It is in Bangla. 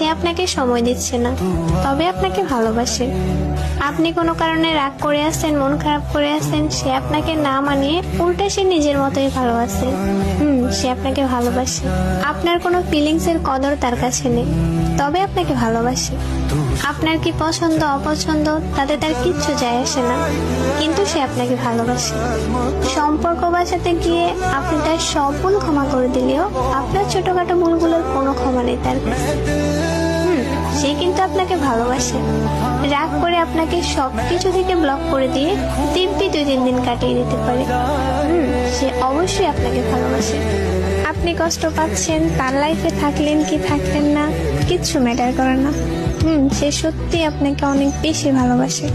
সে আপনাকে সময় দিচ্ছে না, তবে আপনাকে ভালোবাসে। আপনি কোনো কারণে রাগ করে আছেন, মন খারাপ করে আছেন, সে আপনাকে না মানিয়ে উল্টে সে নিজের মতোই ভালোবাসে। সে আপনাকে ভালোবাসে। আপনার কোনো ফিলিংস এর কদর তার কাছে নেই, তবে আপনাকে ভালোবাসে। আপনার কি পছন্দ অপছন্দ তাতে তার কিচ্ছু যায় আসে না, কিন্তু সে আপনাকে ভালোবাসে। সম্পর্ক বাঁচাতে গিয়ে আপনি তার সব ভুল ক্ষমা করে দিলেও আপনার ছোটখাটো ভুলগুলোর কোনো ক্ষমা নেই তার কাছে। সে কিন্তু আপনাকে ভালোবাসে। রাগ করে আপনাকে সবকিছু থেকে ব্লক করে দিয়ে দিব্যি 2-3 দিন কাটিয়ে দিতে পারে। সে অবশ্যই আপনাকে ভালোবাসে। আপনি কষ্ট পাচ্ছেন, তার লাইফে থাকলেন কি থাকলেন না কিচ্ছু ম্যাটার করে না। সে সত্যি আপনাকে অনেক বেশি ভালোবাসে।